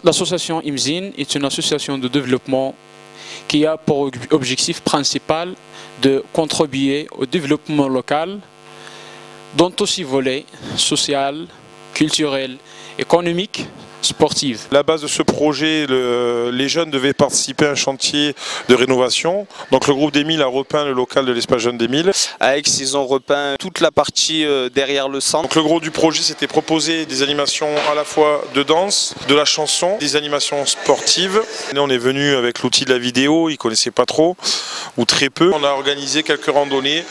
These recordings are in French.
L'association IMZIN est une association de développement qui a pour objectif principal de contribuer au développement local, dont aussi volets social, culturel, économique, sportive. À la base de ce projet, les jeunes devaient participer à un chantier de rénovation. Donc le groupe des 1000 a repeint le local de l'espace jeune des 1000. À Aix, ils ont repeint toute la partie derrière le centre. Donc le gros du projet, c'était proposer des animations à la fois de danse, de la chanson, des animations sportives. Et on est venu avec l'outil de la vidéo, ils ne connaissaient pas trop ou très peu. On a organisé quelques randonnées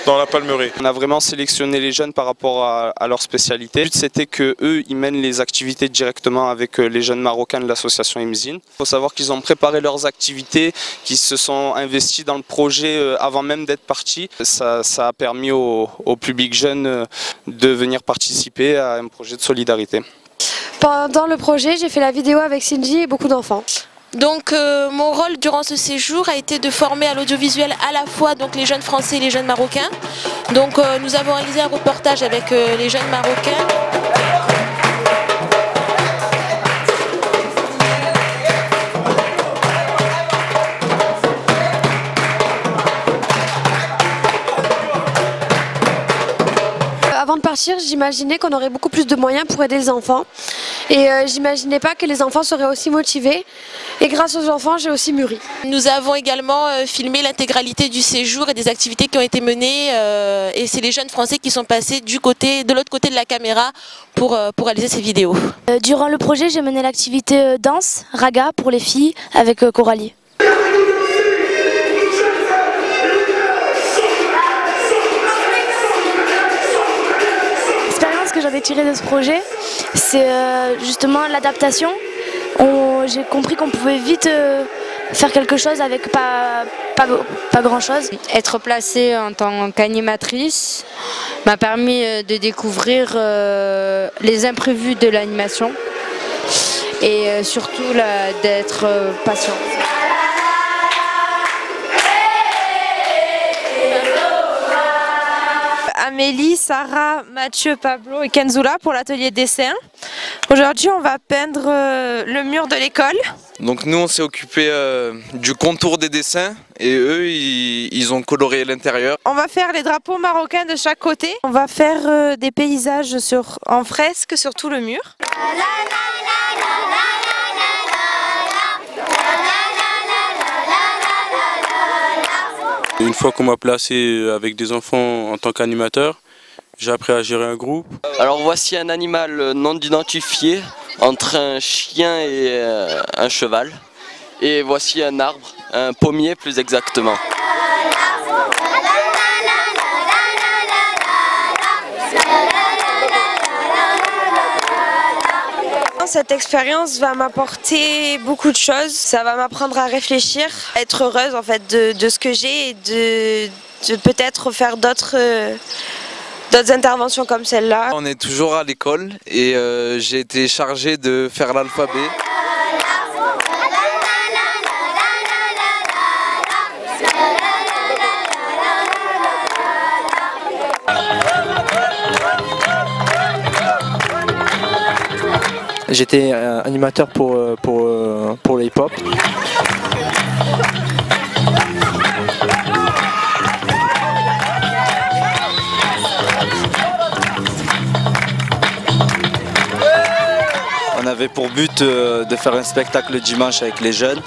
dans la Palmeraie. On a vraiment sélectionné les jeunes par rapport à leur spécialité. Le but, c'était qu'eux, ils mènent les activités directement avec les jeunes marocains de l'association IMZIN. Il faut savoir qu'ils ont préparé leurs activités, qu'ils se sont investis dans le projet avant même d'être partis. Ça a permis au public jeune de venir participer à un projet de solidarité. Pendant le projet, j'ai fait la vidéo avec Cindy et beaucoup d'enfants. Donc mon rôle durant ce séjour a été de former à l'audiovisuel à la fois donc, les jeunes français et les jeunes marocains. Donc nous avons réalisé un reportage avec les jeunes marocains. Avant de partir, j'imaginais qu'on aurait beaucoup plus de moyens pour aider les enfants. Et j'imaginais pas que les enfants seraient aussi motivés. Et grâce aux enfants, j'ai aussi mûri. Nous avons également filmé l'intégralité du séjour et des activités qui ont été menées. Et c'est les jeunes Français qui sont passés de l'autre côté de la caméra pour réaliser ces vidéos. Durant le projet, j'ai mené l'activité danse, raga pour les filles avec Coralie. Que j'en ai tiré de ce projet, c'est justement l'adaptation. J'ai compris qu'on pouvait vite faire quelque chose avec pas grand chose. Être placée en tant qu'animatrice m'a permis de découvrir les imprévus de l'animation et surtout d'être patiente. Amélie, Sarah, Mathieu, Pablo et Kenzula pour l'atelier dessin. Aujourd'hui, on va peindre le mur de l'école. Donc nous, on s'est occupé du contour des dessins et eux, ils ont coloré l'intérieur. On va faire les drapeaux marocains de chaque côté. On va faire des paysages en fresque sur tout le mur. Une fois qu'on m'a placé avec des enfants en tant qu'animateur, j'ai appris à gérer un groupe. Alors voici un animal non identifié entre un chien et un cheval. Et voici un arbre, un pommier plus exactement. Cette expérience va m'apporter beaucoup de choses. Ça va m'apprendre à réfléchir, à être heureuse en fait de ce que j'ai et de peut-être faire d'autres interventions comme celle-là. On est toujours à l'école et j'ai été chargé de faire l'alphabet. J'étais animateur pour le hip-hop. On avait pour but de faire un spectacle le dimanche avec les jeunes.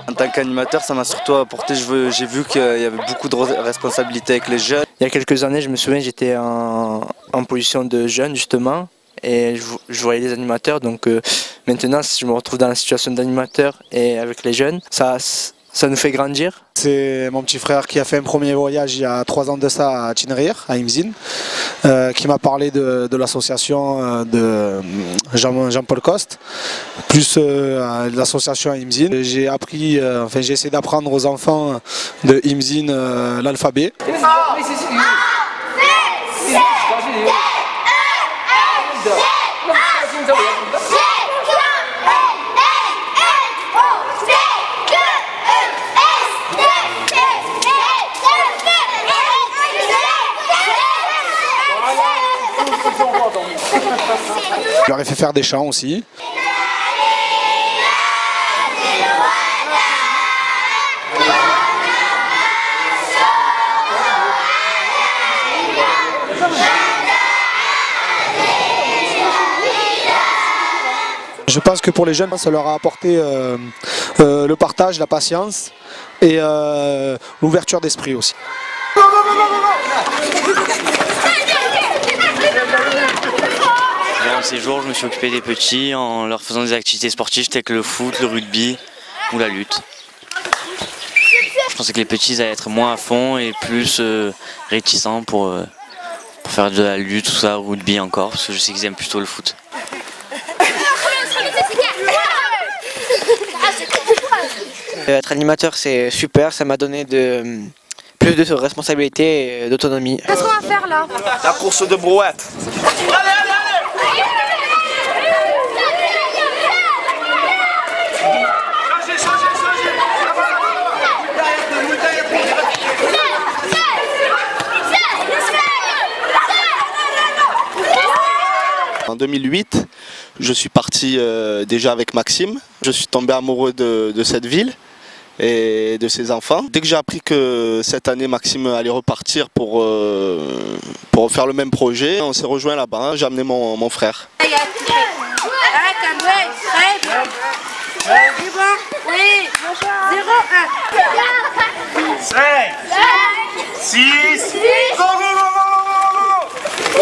En tant qu'animateur, ça m'a surtout apporté, j'ai vu qu'il y avait beaucoup de responsabilités avec les jeunes. Il y a quelques années, je me souviens, j'étais en position de jeune justement et je voyais les animateurs. Donc maintenant, je me retrouve dans la situation d'animateur et avec les jeunes, ça nous fait grandir. C'est mon petit frère qui a fait un premier voyage il y a 3 ans de ça à Tinrir, à IMZIN, qui m'a parlé de l'association de Jean-Paul Coste, plus l'association IMZIN. J'ai appris, j'ai essayé d'apprendre aux enfants de IMZIN l'alphabet. faire des chants aussi. Je pense que pour les jeunes, ça leur a apporté le partage, la patience et l'ouverture d'esprit aussi. Durant ces jours, je me suis occupé des petits en leur faisant des activités sportives telles que le foot, le rugby ou la lutte. Je pensais que les petits allaient être moins à fond et plus réticents pour faire de la lutte, tout ça, rugby encore, parce que je sais qu'ils aiment plutôt le foot. Être animateur, c'est super, ça m'a donné plus de responsabilité et d'autonomie. Qu'est-ce qu'on va faire là? La course de brouette. En 2008, je suis parti déjà avec Maxime. Je suis tombé amoureux de cette ville et de ses enfants. Dès que j'ai appris que cette année Maxime allait repartir pour faire le même projet, on s'est rejoint là-bas. J'ai amené mon frère. 5, 6, go, go, go, go,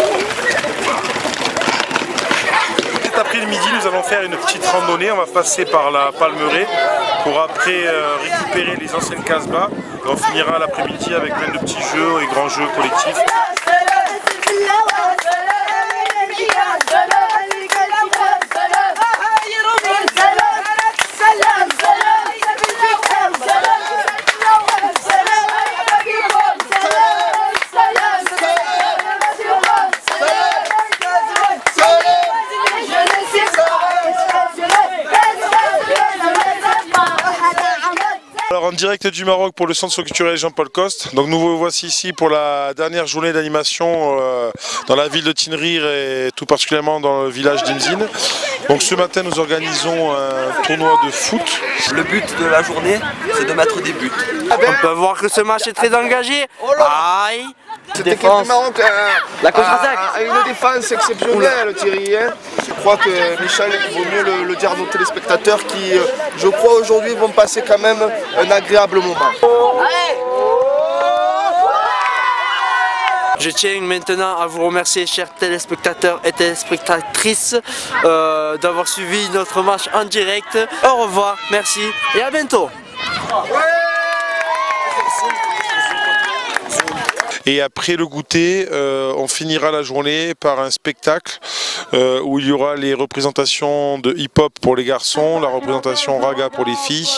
Cet après-midi, nous allons faire une petite randonnée. On va passer par la Palmeraie pour après récupérer les anciennes Casbah. Et on finira l'après-midi avec plein de petits jeux et grands jeux collectifs. Alors en direct du Maroc pour le centre culturel Jean-Paul Coste. Donc nous vous voici ici pour la dernière journée d'animation dans la ville de Tinrir et tout particulièrement dans le village d'Imzine. Donc ce matin nous organisons un tournoi de foot. Le but de la journée, c'est de mettre des buts. On peut voir que ce match est très engagé. Aïe! Cette équipe du Maroc la contre-attaque a une défense exceptionnelle, Thierry. Je crois que Michel, il vaut mieux le dire à nos téléspectateurs qui, je crois aujourd'hui, vont passer quand même un agréable moment. Je tiens maintenant à vous remercier, chers téléspectateurs et téléspectatrices, d'avoir suivi notre match en direct. Au revoir, merci et à bientôt. Et après le goûter, on finira la journée par un spectacle où il y aura les représentations de hip-hop pour les garçons, la représentation raga pour les filles.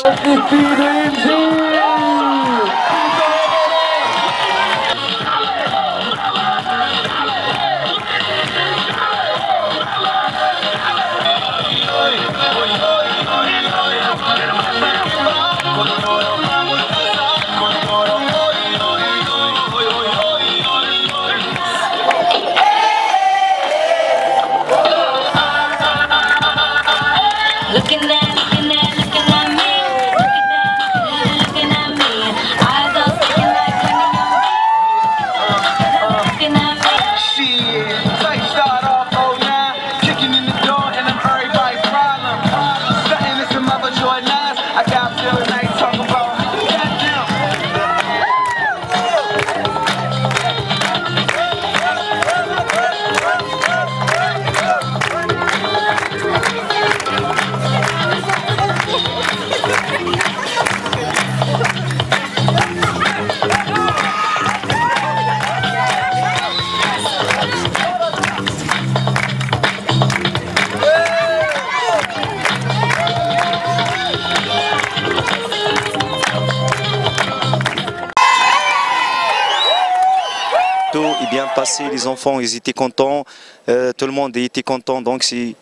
Passé, les enfants ils étaient contents, tout le monde était content, donc c'est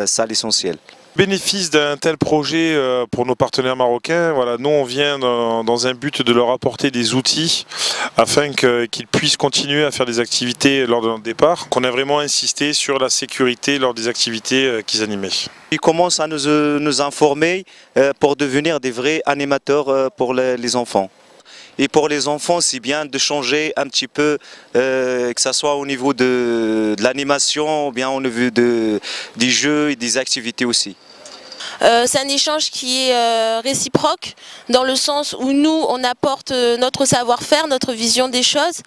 ça l'essentiel. Bénéfice d'un tel projet pour nos partenaires marocains, voilà, nous on vient dans un but de leur apporter des outils afin qu'ils puissent continuer à faire des activités lors de notre départ. On a vraiment insisté sur la sécurité lors des activités qu'ils animaient. Ils commencent à nous informer pour devenir des vrais animateurs pour les enfants. Et pour les enfants, c'est bien de changer un petit peu, que ce soit au niveau de l'animation ou bien au niveau des jeux et des activités aussi. C'est un échange qui est réciproque dans le sens où nous, on apporte notre savoir-faire, notre vision des choses,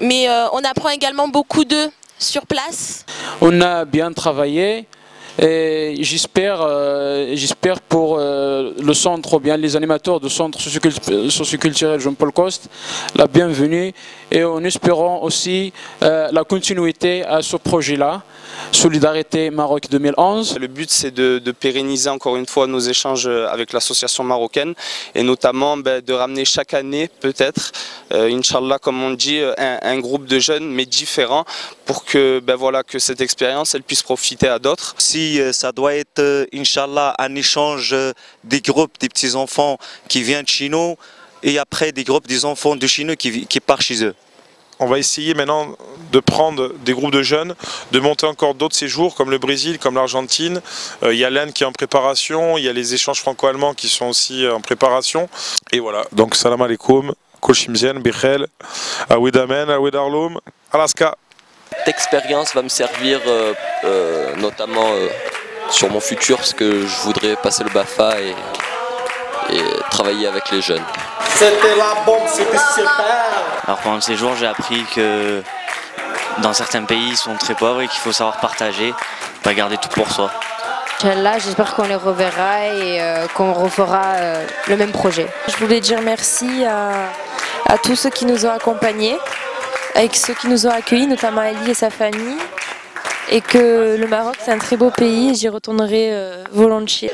mais on apprend également beaucoup d'eux sur place. On a bien travaillé. Et j'espère pour le centre ou bien les animateurs du centre socioculturel Jean-Paul Coste la bienvenue et en espérant aussi la continuité à ce projet-là, Solidarité Maroc 2011. Le but c'est de pérenniser encore une fois nos échanges avec l'association marocaine et notamment de ramener chaque année peut-être, Inch'Allah comme on dit, un groupe de jeunes mais différents pour que, voilà, que cette expérience elle puisse profiter à d'autres. Si ça doit être, Inch'Allah, un échange des groupes des petits-enfants qui viennent de chez nous et après des groupes des enfants de chez nous qui partent chez eux. On va essayer maintenant de prendre des groupes de jeunes, de monter encore d'autres séjours comme le Brésil, comme l'Argentine. Il y a l'Inde qui est en préparation, il y a les échanges franco-allemands qui sont aussi en préparation. Et voilà, donc salam alaikum, kol shimzian, bichel, awid amen, awid arloum, Alaska. Cette expérience va me servir notamment sur mon futur parce que je voudrais passer le BAFA et travailler avec les jeunes. C'était la bombe, c'était super. Alors pendant le séjour, j'ai appris que dans certains pays, ils sont très pauvres et qu'il faut savoir partager, pas garder tout pour soi. Inch'Allah, j'espère qu'on les reverra et qu'on refera le même projet. Je voulais dire merci à tous ceux qui nous ont accompagnés, avec ceux qui nous ont accueillis, notamment Ali et sa famille, et que le Maroc c'est un très beau pays et j'y retournerai volontiers.